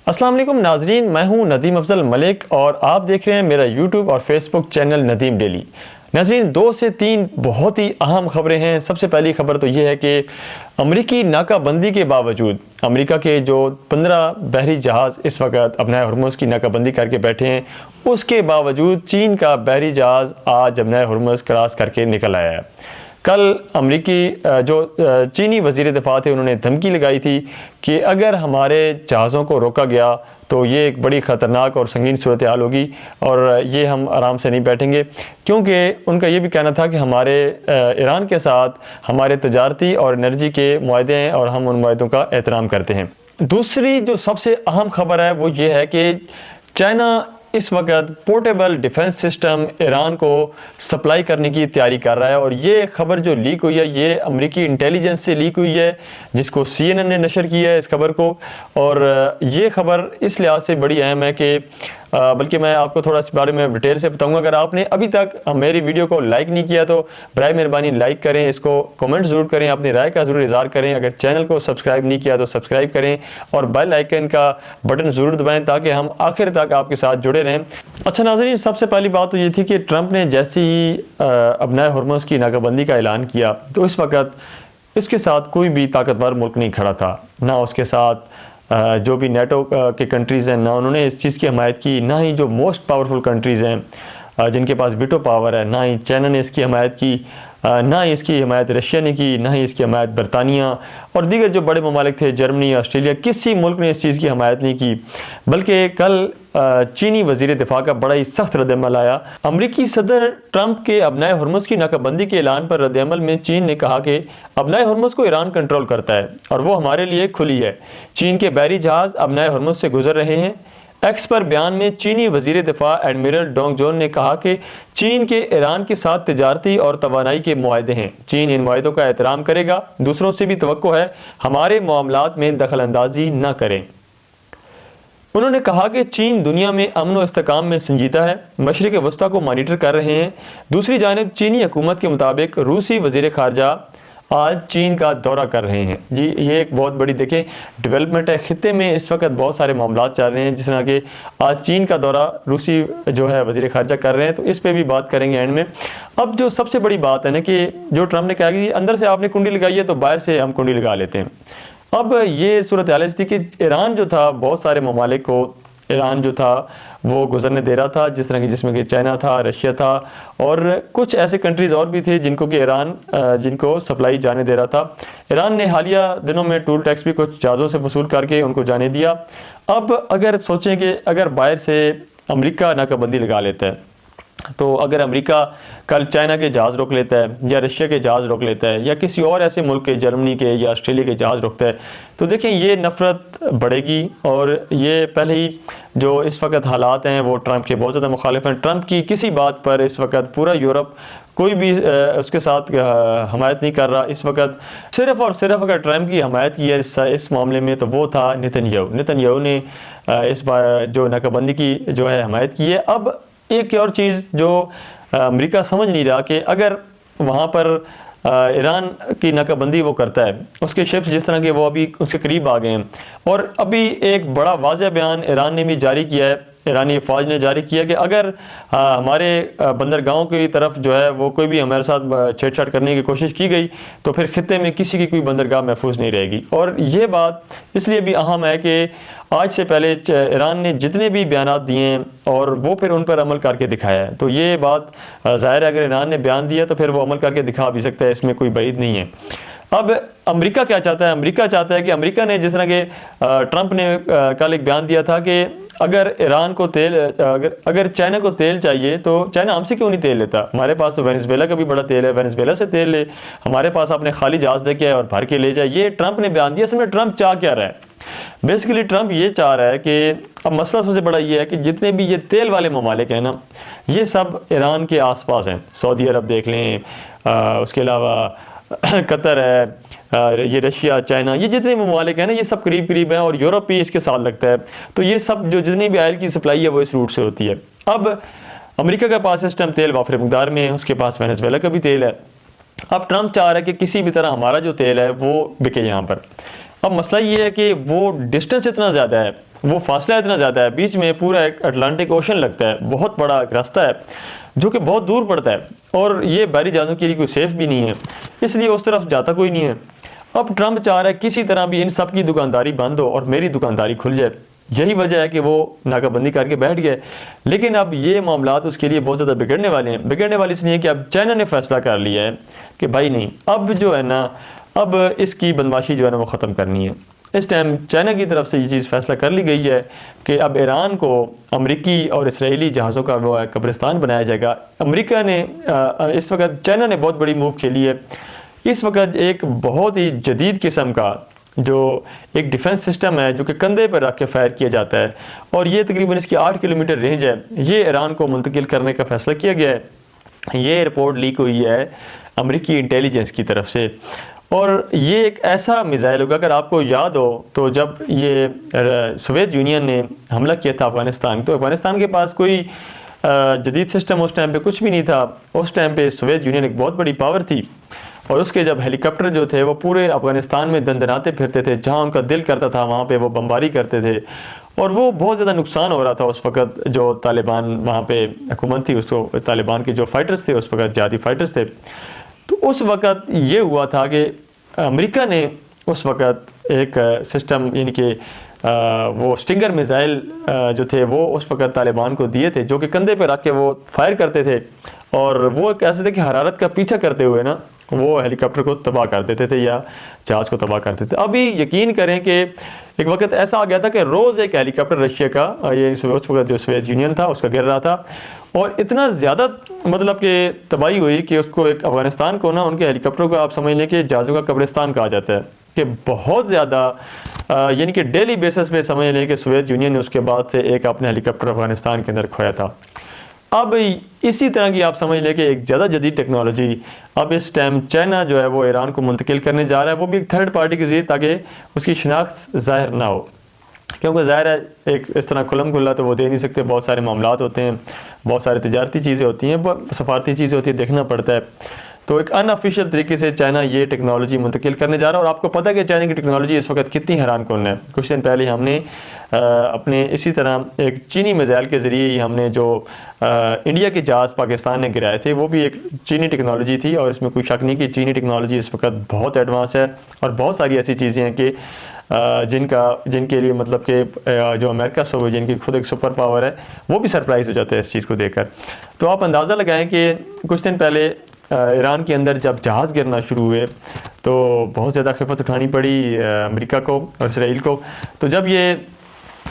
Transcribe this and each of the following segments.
अस्सलाम वालेकुम नाजरीन, मैं हूं नदीम अफजल मलिक और आप देख रहे हैं मेरा यूट्यूब और फेसबुक चैनल नदीम डेली। नाजरीन, 2 से 3 बहुत ही अहम खबरें हैं। सबसे पहली खबर तो ये है कि अमरीकी नाकाबंदी के बावजूद अमेरिका के जो 15 बहरी जहाज़ इस वक्त अपना हुर्मुज़ की नाकाबंदी करके बैठे हैं, उसके बावजूद चीन का बहरी जहाज़ आज अपना हुर्मुज़ क्रॉस करके निकल आया है। कल अमरीकी जो चीनी वज़ीर दिफ़ा थे, उन्होंने धमकी लगाई थी कि अगर हमारे जहाज़ों को रोका गया तो ये एक बड़ी ख़तरनाक और संगीन सूरत हाल होगी और ये हम आराम से नहीं बैठेंगे, क्योंकि उनका ये भी कहना था कि हमारे ईरान के साथ हमारे तजारती और एनर्जी के मुआहदे हैं और हम उन मुआहदों का एहतराम करते हैं। दूसरी जो सबसे अहम खबर है वो ये है कि चाइना इस वक्त पोर्टेबल डिफेंस सिस्टम ईरान को सप्लाई करने की तैयारी कर रहा है और ये खबर जो लीक हुई है ये अमेरिकी इंटेलिजेंस से लीक हुई है, जिसको CNN ने नशर किया है इस खबर को। और ये खबर इस लिहाज से बड़ी अहम है कि बल्कि मैं आपको थोड़ा इस बारे में डिटेल से बताऊंगा। अगर आपने अभी तक मेरी वीडियो को लाइक नहीं किया तो बराए मेहरबानी लाइक करें, इसको कमेंट ज़रूर करें, अपनी राय का ज़रूर इज़हार करें। अगर चैनल को सब्सक्राइब नहीं किया तो सब्सक्राइब करें और बेल आइकन का बटन ज़रूर दबाएं ताकि हम आखिर तक आपके साथ जुड़े रहें। अच्छा नाज़रीन, सबसे पहली बात तो ये थी कि ट्रंप ने जैसे ही अपना हुर्मुज़ की नाकाबंदी का ऐलान किया तो इस वक्त इसके साथ कोई भी ताकतवर मुल्क नहीं खड़ा था, ना उसके साथ जो भी नेटो के कंट्रीज़ हैं, ना उन्होंने इस चीज़ की हमायत की, ना ही जो मोस्ट पावरफुल कंट्रीज़ हैं जिनके पास वीटो पावर है, ना ही चाइना ने इसकी हमायत की, ना ही इसकी हमायत रशिया ने की, ना ही इसकी हमायत बरतानिया और दीगर जो बड़े ममालिक थे, जर्मनी, ऑस्ट्रेलिया, किसी मुल्क ने इस चीज़ की हमायत नहीं की। बल्कि कल चीनी वज़ीर दिफ़ा का बड़ा ही सख्त रद्दअमल आया। अमरीकी सदर ट्रंप के अपनाए हुर्मुज़ की नाकाबंदी के ऐलान पर रद्दअमल में चीन ने कहा कि अपनाए हुर्मुज़ को ईरान कंट्रोल करता है और वो हमारे लिए खुली है। चीन के बहरी जहाज़ अपनाए हुर्मुज़ से गुजर रहे हैं। एक्स पर बयान में चीनी वज़ीर दिफ़ा एडमिरल डोंग जोन ने कहा कि चीन के ईरान के साथ तिजारती और तवानाई के मुआहदे हैं। चीन इन मुआहदों का एहतराम करेगा। दूसरों से भी तवक्को है हमारे मामलात में दखल अंदाजी न करें। उन्होंने कहा कि चीन दुनिया में अमन व इस्तेकाम में संजीदा है, मशरिक़ वस्ता को मॉनिटर कर रहे हैं। दूसरी जानिब चीनी हुकूमत के मुताबिक रूसी वज़ीर ख़ारजा आज चीन का दौरा कर रहे हैं। जी, ये एक बहुत बड़ी देखें डेवलपमेंट है। ख़ित्ते में इस वक्त बहुत सारे मामलात चल रहे हैं, जिस तरह के आज चीन का दौरा रूसी जो है वज़ीर ख़ारजा कर रहे हैं, तो इस पर भी बात करेंगे एंड में। अब जो सबसे बड़ी बात है ना कि जो ट्रंप ने कहा कि अंदर से आपने कुंडी लगाई है तो बाहर से हम कुंडी लगा लेते हैं। अब ये सूरत हाल थी कि ईरान जो था, बहुत सारे ममालिक को ईरान जो था वो गुजरने दे रहा था, जिस तरह की जिसमें कि चाइना था, रशिया था और कुछ ऐसे कंट्रीज़ और भी थे जिनको कि ईरान जिनको सप्लाई जाने दे रहा था। ईरान ने हालिया दिनों में टूल टैक्स भी कुछ जहाज़ों से वसूल करके उनको जाने दिया। अब अगर सोचें कि अगर बाहर से अमेरिका नाकाबंदी लगा लेता है, तो अगर अमेरिका कल चाइना के जहाज़ रोक लेता है या रशिया के जहाज़ रोक लेता है या किसी और ऐसे मुल्क के, जर्मनी के या ऑस्ट्रेलिया के जहाज़ रोकता है, तो देखें ये नफ़रत बढ़ेगी। और ये पहले ही जो इस वक्त हालात हैं वो ट्रंप के बहुत ज़्यादा मुखालिफ हैं। ट्रंप की किसी बात पर इस वक्त पूरा यूरोप कोई भी उसके साथ हमायत नहीं कर रहा। इस वक्त सिर्फ़ और सिर्फ अगर ट्रंप की हमायत की है इस मामले में तो वो था नेतन्याहू ने इस बार जो नाकाबंदी की जो है हमायत की है। अब एक और चीज़ जो अमेरिका समझ नहीं रहा कि अगर वहाँ पर ईरान की नाकाबंदी वो करता है, उसके शिप्स जिस तरह के वो अभी उसके करीब आ गए हैं और अभी एक बड़ा वाज़ेह बयान ईरान ने भी जारी किया है, ईरानी फ़ौज ने जारी किया कि अगर हमारे बंदरगाहों की तरफ जो है वो कोई भी हमारे साथ छेड़छाड़ करने की कोशिश की गई तो फिर खित्ते में किसी की कोई बंदरगाह महफूज नहीं रहेगी। और ये बात इसलिए भी अहम है कि आज से पहले ईरान ने जितने भी बयान दिए हैं और वो फिर उन पर अमल करके दिखाया है, तो ये बात ज़ाहिर है अगर ईरान ने बयान दिया तो फिर वो अमल करके दिखा भी सकता है, इसमें कोई बईद नहीं है। अब अमेरिका क्या चाहता है? अमेरिका चाहता है कि अमेरिका ने जिस तरह के ट्रंप ने कल एक बयान दिया था कि अगर ईरान को तेल अगर चाइना को तेल चाहिए तो चाइना हमसे क्यों नहीं तेल लेता? हमारे पास तो वेनेजुएला का भी बड़ा तेल है, वेनेजुएला से तेल ले, हमारे पास अपने खाली जहाज़ लेके आए और भर के ले जाए। ये ट्रंप ने बयान दिया। असल में ट्रंप चाह क्या रहा है? बेसिकली ट्रंप ये चाह रहा है कि अब मसला सबसे बड़ा ये है कि जितने भी ये तेल वाले ममालिक हैं ना, ये सब ईरान के आसपास हैं। सऊदी अरब देख लें, उसके अलावा कतर है, ये रशिया, चाइना, ये जितने ममालिक हैं ना, ये सब करीब करीब हैं और यूरोप भी इसके साथ लगता है। तो ये सब जो जितनी भी ऑयल की सप्लाई है वो इस रूट से होती है। अब अमेरिका के पास इस टाइम तेल वाफिर मकदार में है, उसके पास वेनेजुएला का भी तेल है। अब ट्रंप चाह रहा है कि किसी भी तरह हमारा जो तेल है वो बिके यहाँ पर। अब मसला ये है कि वो डिस्टेंस इतना ज़्यादा है वो फासला इतना ज़्यादा है, बीच में पूरा एक अटलांटिक ओशन लगता है, बहुत बड़ा एक रास्ता है जो कि बहुत दूर पड़ता है, और ये बहरी जहाज़ों के लिए कोई सेफ़ भी नहीं है, इसलिए उस तरफ जाता कोई नहीं है। अब ट्रंप चाह रहा है किसी तरह भी इन सब की दुकानदारी बंद हो और मेरी दुकानदारी खुल जाए। यही वजह है कि वो नाकाबंदी करके बैठ गए। लेकिन अब ये मामलात उसके लिए बहुत ज़्यादा बिगड़ने वाले हैं। बिगड़ने वाले इसलिए है कि अब चाइना ने फैसला कर लिया है कि भाई नहीं, अब जो है ना, अब इसकी बदमाशी जो है ना वो ख़त्म करनी है। इस टाइम चाइना की तरफ से ये चीज़ फैसला कर ली गई है कि अब ईरान को अमरीकी और इसराइली जहाज़ों का वो कब्रिस्तान बनाया जाएगा। अमेरिका ने इस वक्त, चाइना ने बहुत बड़ी मूव खेली है। इस वक्त एक बहुत ही जदीद किस्म का जो एक डिफेंस सिस्टम है जो कि कंधे पर रख के फायर किया जाता है, और ये तकरीबन इसकी 8 किलोमीटर रेंज है, ये ईरान को मुंतकिल करने का फैसला किया गया है। ये रिपोर्ट लीक हुई है अमेरिकी इंटेलिजेंस की तरफ से, और ये एक ऐसा मिसाइल होगा, अगर आपको याद हो तो जब ये सोवियत यूनियन ने हमला किया था अफ़गानिस्तान, तो अफ़गानिस्तान के पास कोई जदीद सिस्टम उस टाइम पे कुछ भी नहीं था। उस टाइम पे सोवियत यूनियन एक बहुत बड़ी पावर थी, और उसके जब हेलीकॉप्टर जो थे वो पूरे अफ़गानिस्तान में दंदनाते फिरते थे, जहाँ उनका दिल करता था वहाँ पे वो बमबारी करते थे, और वो बहुत ज़्यादा नुकसान हो रहा था उस वक़्त। जो तालिबान वहाँ पे हुकूमत थी, उसको तालिबान के जो फ़ाइटर्स थे उस वक़्त जिहादी फ़ाइटर्स थे, तो उस वक़्त ये हुआ था कि अमेरिका ने उस वक़्त एक सिस्टम, यानी कि वो स्टिंगर मिसाइल जो थे वो उस वक़्त तालिबान को दिए थे, जो कि कंधे पे रख के वो फायर करते थे, और वो एक ऐसे थे कि हरारत का पीछा करते हुए ना वो हेलीकॉप्टर को तबाह कर देते थे या जहाज़ को तबाह करते थे। अभी यकीन करें कि एक वक्त ऐसा आ गया था कि रोज़ एक हेलीकॉप्टर रशिया का, ये उस वक्त जो सोवियत यूनियन था उसका गिर रहा था, और इतना ज़्यादा मतलब कि तबाही हुई कि उसको एक अफ़गानिस्तान को ना, उनके हेलीकॉप्टरों को आप समझ लें कि जहाज़ों का कब्रिस्तान कहा जाता है, कि बहुत ज़्यादा यानी कि डेली बेसिस पे समझ लें कि सोवियत यूनियन ने उसके बाद से एक अपने हेलीकॉप्टर अफ़गानिस्तान के अंदर खोया था। अब इसी तरह की आप समझ लें कि एक ज़्यादा जदीद टेक्नोलॉजी अब इस टाइम चाइना जो है वो ईरान को मुंतकिल करने जा रहा है, वो भी एक थर्ड पार्टी के ज़रिए, ताकि उसकी शनाख्त ज़ाहिर ना हो, क्योंकि ज़ाहिर है एक इस तरह खुलम खुला तो वो दे नहीं सकते, बहुत सारे मामलात होते हैं, बहुत सारी तिजारती चीज़ें होती हैं, सफारती चीज़ें होती हैं, देखना पड़ता है। तो एक अनऑफिशियल तरीके से चाइना ये टेक्नोलॉजी मुंतकिल करने जा रहा है, और आपको पता है कि चाइना की टेक्नोलॉजी इस वक्त कितनी हैरान कुन है। कुछ दिन पहले हमने अपने इसी तरह एक चीनी मिसाइल के ज़रिए ही हमने जो इंडिया के जहाज़ पाकिस्तान ने गिराए थे, वो भी एक चीनी टेक्नोलॉजी थी, और इसमें कोई शक नहीं कि चीनी टेक्नोलॉजी इस वक्त बहुत एडवांस है, और बहुत सारी ऐसी चीज़ें हैं कि जिनके लिए मतलब कि जो अमेरिका जिनकी खुद एक सुपर पावर है, वो भी सरप्राइज़ हो जाता है इस चीज़ को देखकर। तो आप अंदाज़ा लगाएं कि कुछ दिन पहले ईरान के अंदर जब जहाज़ गिरना शुरू हुए तो बहुत ज़्यादा खिफत उठानी पड़ी अमेरिका को और इसराइल को। तो जब ये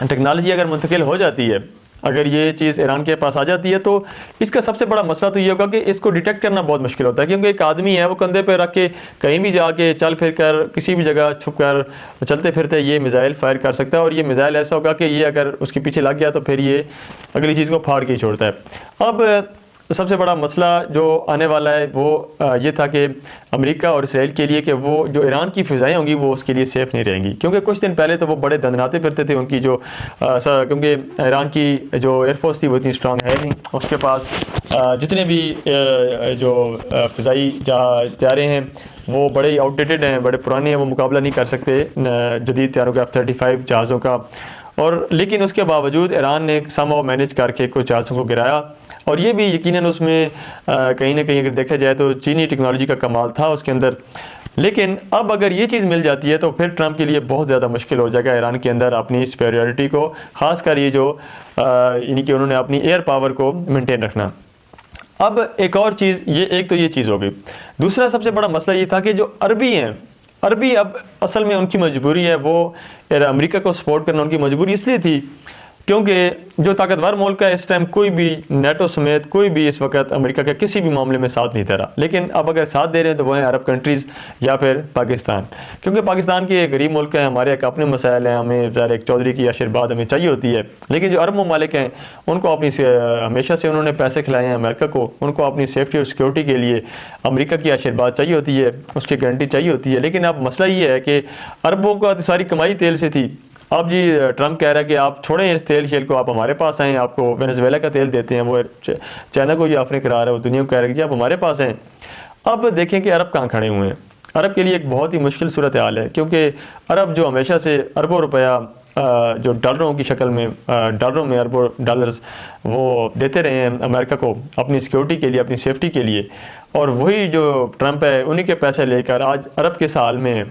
टेक्नोलॉजी अगर मुंतकिल हो जाती है, अगर ये चीज़ ईरान के पास आ जाती है, तो इसका सबसे बड़ा मसला तो ये होगा कि इसको डिटेक्ट करना बहुत मुश्किल होता है, क्योंकि एक आदमी है वो कंधे पे रख के कहीं भी जाके चल फिर कर किसी भी जगह छुप कर चलते फिरते ये मिसाइल फायर कर सकता है, और ये मिसाइल ऐसा होगा कि ये अगर उसके पीछे लग गया तो फिर ये अगली चीज़ को फाड़ के ही छोड़ता है। अब सबसे बड़ा मसला जो आने वाला है वो ये था कि अमेरिका और इसराइल के लिए कि वो जो ईरान की फ़िज़ाएँ होंगी वो उसके लिए सेफ़ नहीं रहेंगी, क्योंकि कुछ दिन पहले तो वो बड़े दंदनाते फिरते थे उनकी जो क्योंकि ईरान की जो एयरफोर्स थी वो इतनी स्ट्रांग है नहीं, उसके पास जितने भी जो फ़िज़ाई तैयारे हैं वो बड़े ही आउटडेटेड हैं, बड़े पुराने हैं, वो मुकाबला नहीं कर सकते जदीद तैयारों के F-35 जहाज़ों का। और लेकिन उसके बावजूद ईरान ने समहाउ मैनेज करके कुछ जहाज़ों को गिराया, और ये भी यकीनन उसमें कहीं ना कहीं अगर देखा जाए तो चीनी टेक्नोलॉजी का कमाल था उसके अंदर। लेकिन अब अगर ये चीज़ मिल जाती है तो फिर ट्रंप के लिए बहुत ज़्यादा मुश्किल हो जाएगा ईरान के अंदर अपनी सुपेरियरिटी को, ख़ासकर ये जो यानी कि उन्होंने अपनी एयर पावर को मेंटेन रखना। अब एक और चीज़, ये एक तो ये चीज़ हो गई। दूसरा सबसे बड़ा मसला ये था कि जो अरबी हैं, अरबी अब असल में उनकी मजबूरी है, वो अमेरिका को सपोर्ट करना उनकी मजबूरी इसलिए थी क्योंकि जो ताकतवर मुल्क है इस टाइम कोई भी नेटो समेत कोई भी इस वक्त अमेरिका के किसी भी मामले में साथ नहीं दे रहा। लेकिन अब अगर साथ दे रहे हैं तो वो हैं अरब कंट्रीज़ या फिर पाकिस्तान, क्योंकि पाकिस्तान की एक गरीब मुल्क है, हमारे एक अपने मसाइल हैं, हमें ज़रा एक चौधरी की आशीर्वाद हमें चाहिए होती है। लेकिन जो अरब ममालिक हैं उनको अपनी हमेशा से उन्होंने पैसे खिलाए हैं अमेरिका को, उनको अपनी सेफ्टी और सिक्योरिटी के लिए अमेरिका की आशीर्वाद चाहिए होती है, उसकी गारंटी चाहिए होती है। लेकिन अब मसला ये है कि अरबों का तो सारी कमाई तेल से थी। अब जी ट्रंप कह रहा है कि आप छोड़ें इस तेल शेल को, आप हमारे पास आएँ, आपको वेनेजुएला का तेल देते हैं। वो चाइना को ये ऑफरिंग करा रहा है, वो दुनिया को कह रहा है कि आप हमारे पास हैं। अब देखें कि अरब कहाँ खड़े हुए हैं। अरब के लिए एक बहुत ही मुश्किल सूरत हाल है, क्योंकि अरब जो हमेशा से अरबों रुपया जो डॉलरों की शक्ल में डॉलरों में अरबों डॉलर्स वो देते रहे हैं अमेरिका को अपनी सिक्योरिटी के लिए, अपनी सेफ्टी के लिए, और वही जो ट्रंप है उन्हीं के पैसे लेकर आज अरब के साल में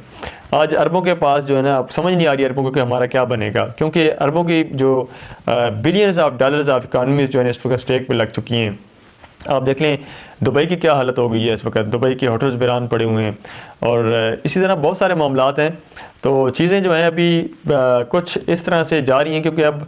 आज अरबों के पास जो है ना, अब समझ नहीं आ रही अरबों को कि हमारा क्या बनेगा, क्योंकि अरबों की जो billions of dollars of economies जो है इस वक्त स्टेक पे लग चुकी हैं। आप देख लें दुबई की क्या हालत हो गई है इस वक्त, दुबई के होटल्स वीरान पड़े हुए हैं, और इसी तरह बहुत सारे मामलात हैं। तो चीज़ें जो हैं अभी कुछ इस तरह से जा रही हैं, क्योंकि अब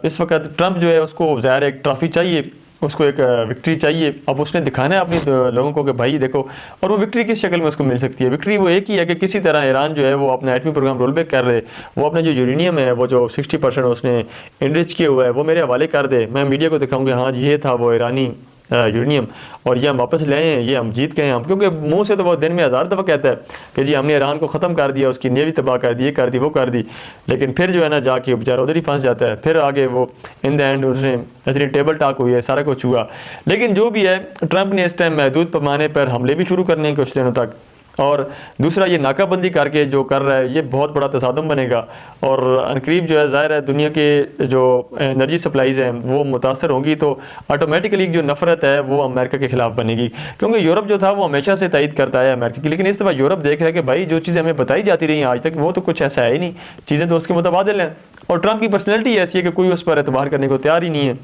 इस वक्त ट्रंप जो है उसको ज़ाहिर एक ट्रॉफ़ी चाहिए, उसको एक विक्ट्री चाहिए। अब उसने दिखाना है अपने लोगों को कि भाई देखो, और वो विक्ट्री किस शक्ल में उसको मिल सकती है। विक्ट्री वो एक ही है कि किसी तरह ईरान जो है वो अपना एटमी प्रोग्राम रोल बैक कर रहे, वो अपने जो यूरेनियम है वो जो 60% उसने इनरिच किया हुआ है वो मेरे हवाले कर दे, मैं मीडिया को दिखाऊंगा हाँ ये था वो ईरानी यूरेनियम, और ये हम वापस ले आए हैं, ये हम जीत गए हम। क्योंकि मुंह से तो वो दिन में 1000 दफ़ा कहता है कि जी हमने ईरान को ख़त्म कर दिया, उसकी नेवी तबाह कर दी, ये कर दी, वो कर दी, लेकिन फिर जो है ना जाके बेचारा उधर ही फंस जाता है। फिर आगे वो इन द एंड उसने इतनी टेबल टॉक हुई है, सारा कुछ हुआ। लेकिन जो भी है, ट्रंप ने इस टाइम महदूद पैमाने पर हमले भी शुरू करने हैं कुछ दिनों तक, और दूसरा ये नाकाबंदी करके जो कर रहा है ये बहुत बड़ा तसादम बनेगा, और अनकरीब जो है ज़ाहिर है दुनिया के जो एनर्जी सप्लाईज़ हैं वो मुतासर होंगी, तो ऑटोमेटिकली जो नफ़रत है वो अमेरिका के ख़िलाफ़ बनेगी। क्योंकि यूरोप जो था वो हमेशा से तायद करता है अमेरिका की, लेकिन इस दफ़ा यूरोप देख रहा है कि भाई जो चीज़ें हमें बताई जाती रही आज तक वो तो कुछ ऐसा है ही नहीं, चीज़ें तो उसके मुतबादिल हैं, और ट्रंप की पर्सनैलिटी ऐसी है कि कोई उस पर एतबार करने को तैयार ही नहीं है।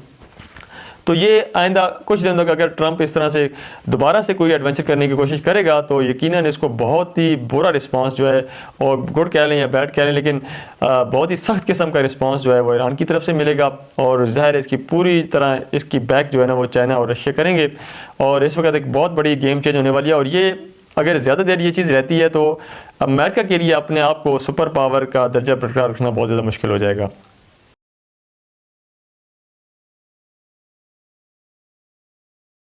तो ये आइंदा कुछ दिनों तक अगर ट्रंप इस तरह से दोबारा से कोई एडवेंचर करने की कोशिश करेगा तो यकीनन इसको बहुत ही बुरा रिस्पांस जो है, और गुड कह लें या बैड कह लें, लेकिन बहुत ही सख्त किस्म का रिस्पांस जो है वो ईरान की तरफ से मिलेगा, और ज़ाहिर है इसकी पूरी तरह इसकी बैक जो है ना वो चाइना और रशिया करेंगे, और इस वक्त एक बहुत बड़ी गेम चेंज होने वाली है। और ये अगर ज़्यादा देर ये चीज़ रहती है तो अमेरिका के लिए अपने आप को सुपर पावर का दर्जा बरकरार रखना बहुत ज़्यादा मुश्किल हो जाएगा।